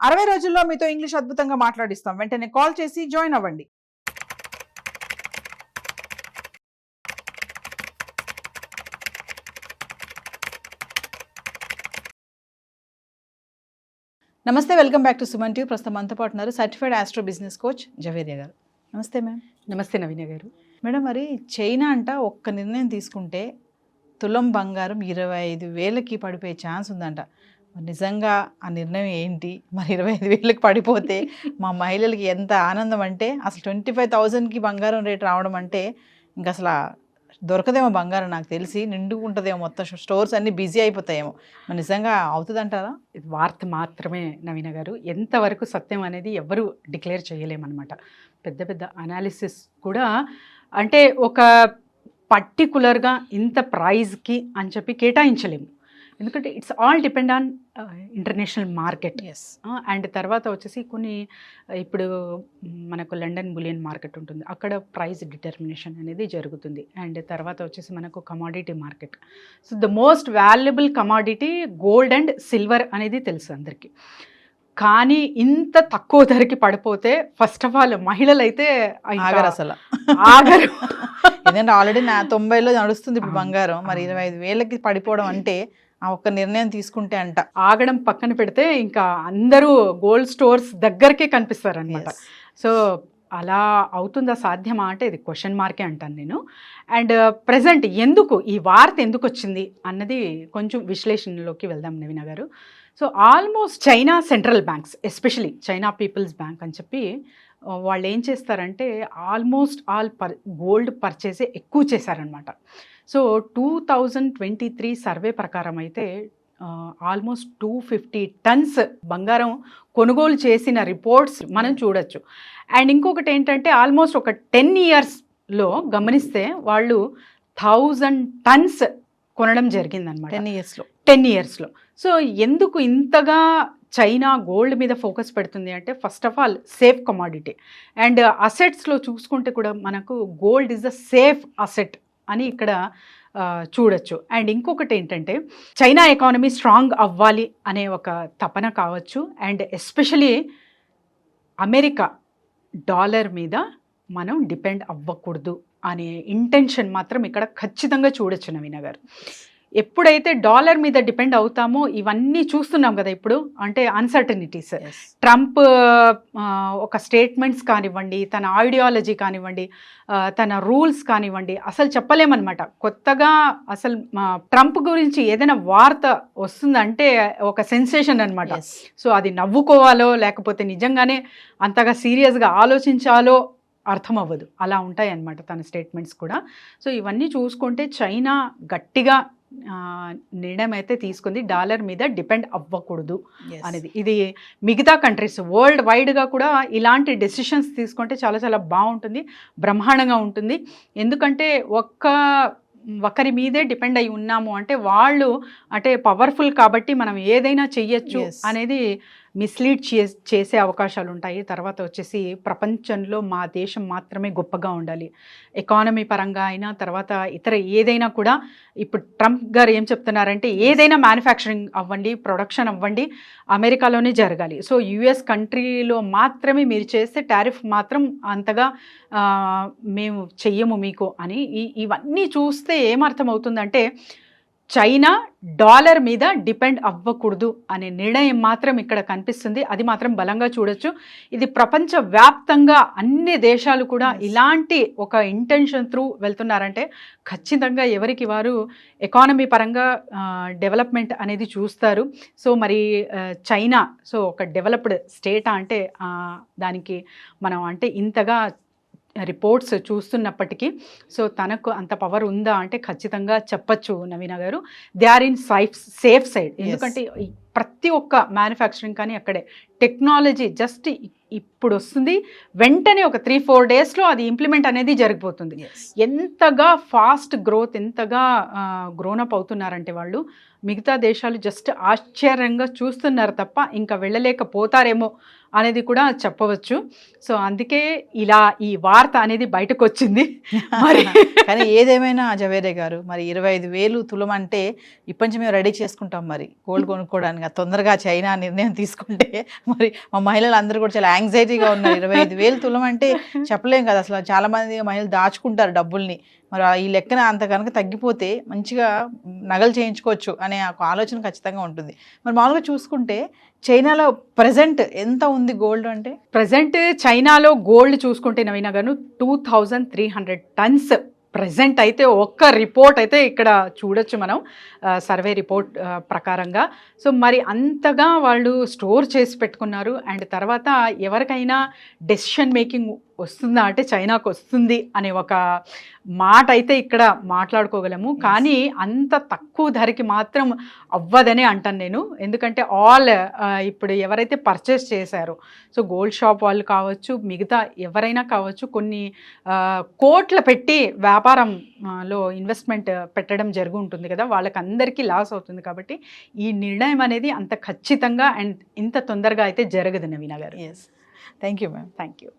60 రోజుల్లో మీతో ఇంగ్లీష్ అద్భుతంగా మాట్లాడిస్తాం. వెంటనే కాల్ చేసి జాయిన్ అవ్వండి. నమస్తే, welcome back to Suman TV. ప్రస్తుతం మనతో పాటు ఉన్నారు certified astro business coach Javeria గారు. నమస్తే మ్యామ్. నమస్తే నవీన గారు. మేడం, మరి చైనా అంట ఒక్క నిర్ణయం తీసుకుంటే తులం బంగారం 25,000కి పడిపోయే ఛాన్స్ ఉందంట. నిజంగా ఆ నిర్ణయం ఏంటి? మరి 25,000కి పడిపోతే మా మహిళలకి ఎంత ఆనందం అంటే, అసలు 25,000కి బంగారం రేట్ రావడం అంటే ఇంకా అసలు దొరకదేమో బంగారం. నాకు తెలిసి నిండుకుంటుందేమో, మొత్తం స్టోర్స్ అన్నీ బిజీ అయిపోతాయేమో. మరి నిజంగా అవుతుందంటారా? ఇది వార్త మాత్రమే నవీన గారు. ఎంతవరకు సత్యం అనేది ఎవరు డిక్లేర్ చేయలేమన్నమాట. పెద్ద పెద్ద అనాలిసిస్ కూడా అంటే ఒక పర్టికులర్గా ఇంత ప్రైజ్కి అని చెప్పి కేటాయించలేము. ఎందుకంటే it's all depend on international market. And తర్వాత వచ్చేసి కొన్ని ఇప్పుడు మనకు లండన్ బులియన్ మార్కెట్ ఉంటుంది, అక్కడ ప్రైస్ డిటర్మినేషన్ అనేది జరుగుతుంది. అండ్ తర్వాత వచ్చేసి మనకు commodity market. So the most valuable commodity gold and silver అనేది తెలుసు అందరికీ. కానీ ఇంత తక్కువ ధరకి పడిపోతే ఫస్ట్ ఆఫ్ ఆల్ మహిళలు అయితే ఆగరు, అసలు ఆగరు. ఎందుకంటే ఆల్రెడీ 90లో నడుస్తుంది ఇప్పుడు బంగారం. మరి 25,000కి పడిపోవడం అంటే ఆ ఒక్క నిర్ణయం తీసుకుంటే అంట. ఆగడం పక్కన పెడితే ఇంకా అందరూ గోల్డ్ స్టోర్స్ దగ్గరకే కనిపిస్తారు అనమాట. సో అలా అవుతుందా, సాధ్యమా అంటే ఇది క్వశ్చన్ మార్కే అంటాను నేను. అండ్ ప్రజెంట్ ఎందుకు ఈ వార్త ఎందుకు వచ్చింది అన్నది కొంచెం విశ్లేషణలోకి వెళ్దాం నవీన గారు. So almost China central banks, especially China people's bank అని చెప్పి వాళ్ళు ఏం చేస్తారంటే ఆల్మోస్ట్ ఆల్ గోల్డ్ పర్చేసే ఎక్కువ చేశారనమాట. సో 2023 సర్వే ప్రకారం అయితే ఆల్మోస్ట్ 250 టన్స్ బంగారం కొనుగోలు చేసిన రిపోర్ట్స్ మనం చూడొచ్చు. అండ్ ఇంకొకటి ఏంటంటే ఆల్మోస్ట్ ఒక 10 ఇయర్స్లో గమనిస్తే వాళ్ళు 1000 టన్స్ కొనడం జరిగిందనమాట 10 ఇయర్స్లో. సో ఎందుకు ఇంతగా చైనా గోల్డ్ మీద ఫోకస్ పెడుతుంది అంటే first of all safe commodity. And అసెట్స్లో చూసుకుంటే కూడా మనకు gold is the safe asset అని ఇక్కడ చూడొచ్చు. అండ్ ఇంకొకటి ఏంటంటే చైనా ఎకానమీ స్ట్రాంగ్ అవ్వాలి అనే ఒక తపన కావచ్చు. అండ్ ఎస్పెషలీ అమెరికా డాలర్ మీద మనం డిపెండ్ అవ్వకూడదు అనే ఇంటెన్షన్ మాత్రం ఇక్కడ ఖచ్చితంగా చూడొచ్చు నవీన గారు. ఎప్పుడైతే డాలర్ మీద డిపెండ్ అవుతామో ఇవన్నీ చూస్తున్నాం కదా ఇప్పుడు, అంటే అన్సర్టనిటీస్. ట్రంప్ ఒక స్టేట్మెంట్స్ కానివ్వండి, తన ఐడియాలజీ కానివ్వండి, తన రూల్స్ కానివ్వండి, అసలు చెప్పలేమన్నమాట. కొత్తగా అసలు ట్రంప్ గురించి ఏదైనా వార్త వస్తుందంటే ఒక సెన్సేషన్ అనమాట. సో అది నవ్వుకోవాలో లేకపోతే నిజంగానే అంతగా సీరియస్గా ఆలోచించాలో అర్థం అవ్వదు, అలా ఉంటాయి అన్నమాట తన స్టేట్మెంట్స్ కూడా. సో ఇవన్నీ చూసుకుంటే చైనా గట్టిగా నిర్ణయం అయితే తీసుకుంది, డాలర్ మీద డిపెండ్ అవ్వకూడదు అనేది. ఇది మిగతా కంట్రీస్ వరల్డ్ వైడ్గా కూడా ఇలాంటి డెసిషన్స్ తీసుకుంటే చాలా చాలా బాగుంటుంది, బ్రహ్మాండంగా ఉంటుంది. ఎందుకంటే ఒకరి మీదే డిపెండ్ అయి ఉన్నాము అంటే వాళ్ళు అంటే పవర్ఫుల్ కాబట్టి మనం ఏదైనా చెయ్యొచ్చు అనేది మిస్లీడ్ చేసే అవకాశాలు ఉంటాయి. తర్వాత వచ్చేసి ప్రపంచంలో మా దేశం మాత్రమే గొప్పగా ఉండాలి ఎకానమీ పరంగా అయినా, తర్వాత ఇతర ఏదైనా కూడా. ఇప్పుడు ట్రంప్ గారు ఏం చెప్తున్నారంటే ఏదైనా మ్యానుఫ్యాక్చరింగ్ అవ్వండి, ప్రొడక్షన్ అవ్వండి అమెరికాలోనే జరగాలి. సో యుఎస్ కంట్రీలో మాత్రమే మీరు చేస్తే టారిఫ్ మాత్రం అంతగా మేము చెయ్యము మీకు అని. ఇవన్నీ చూస్తే ఏమర్థం అవుతుందంటే చైనా డాలర్ మీద డిపెండ్ అవ్వకూడదు అనే నిర్ణయం మాత్రం ఇక్కడ కనిపిస్తుంది. అది మాత్రం బలంగా చూడొచ్చు. ఇది ప్రపంచ వ్యాప్తంగా అన్ని దేశాలు కూడా ఇలాంటి ఒక ఇంటెన్షన్ త్రూ వెళ్తున్నారంటే ఖచ్చితంగా ఎవరికి వారు ఎకానమీ పరంగా డెవలప్మెంట్ అనేది చూస్తారు. సో మరి చైనా సో ఒక డెవలప్డ్ స్టేటా అంటే దానికి మనం అంటే ఇంతగా రిపోర్ట్స్ చూస్తున్నప్పటికీ సో తనకు అంత పవర్ ఉందా అంటే ఖచ్చితంగా చెప్పచ్చు నవీన గారు. They are in safe side. ఎందుకంటే ప్రతి ఒక్క మ్యానుఫ్యాక్చరింగ్ కానీ అక్కడే టెక్నాలజీ జస్ట్ ఇప్పుడు వస్తుంది, వెంటనే ఒక 3-4 డేస్లో అది ఇంప్లిమెంట్ అనేది జరిగిపోతుంది. ఎంతగా ఫాస్ట్ గ్రోత్, ఎంతగా గ్రోనప్ అవుతున్నారంటే వాళ్ళు మిగతా దేశాలు జస్ట్ ఆశ్చర్యంగా చూస్తున్నారు తప్ప ఇంకా వెళ్ళలేకపోతారేమో అనేది కూడా చెప్పవచ్చు. సో అందుకే ఇలా ఈ వార్త అనేది బయటకు వచ్చింది. మరి కానీ ఏదేమైనా జవేరే గారు, మరి 25,000 తులం అంటే ఇప్పటి నుంచి మేము రెడీ చేసుకుంటాం మరి గోల్డ్ కొనుక్కోవడానికి. తొందరగా చైనా నిర్ణయం తీసుకుంటే మరి మా మహిళలు అందరూ కూడా చాలా యాంగ్జైటీగా ఉన్నారు. 25,000 తులం అంటే చెప్పలేం కదా అసలు. చాలా మంది మహిళలు దాచుకుంటారు డబ్బుల్ని. మరి ఈ లెక్కన అంత కనుక తగ్గిపోతే మంచిగా నగలు చేయించుకోవచ్చు అనే ఒక ఆలోచన ఖచ్చితంగా ఉంటుంది. మరి మామూలుగా చూసుకుంటే చైనాలో ప్రజెంట్ ఎంత ఉంది గోల్డ్ అంటే? ప్రజెంట్ చైనాలో గోల్డ్ చూసుకుంటే నవీన గారు 2300 టన్స్ ప్రజెంట్ అయితే ఒక్క రిపోర్ట్ అయితే ఇక్కడ చూడొచ్చు మనం, సర్వే రిపోర్ట్ ప్రకారంగా. సో మరి అంతగా వాళ్ళు స్టోర్ చేసి పెట్టుకున్నారు. అండ్ తర్వాత ఎవరికైనా డెసిషన్ మేకింగ్ వస్తుందా అంటే చైనాకు వస్తుంది అనే ఒక మాట అయితే ఇక్కడ మాట్లాడుకోగలము. కానీ అంత తక్కువ ధరకి మాత్రం అవ్వదనే అంటాను నేను. ఎందుకంటే ఇప్పుడు ఎవరైతే పర్చేస్ చేశారో, సో గోల్డ్ షాప్ వాళ్ళు కావచ్చు, మిగతా ఎవరైనా కావచ్చు, కొన్ని కోట్ల పెట్టి వ్యాపారంలో ఇన్వెస్ట్మెంట్ పెట్టడం జరిగి ఉంటుంది కదా, వాళ్ళకి అందరికీ లాస్ అవుతుంది. కాబట్టి ఈ నిర్ణయం అనేది అంత ఖచ్చితంగా అండ్ ఇంత తొందరగా అయితే జరగదు నవీన గారు. Yes, thank you ma'am. Thank you.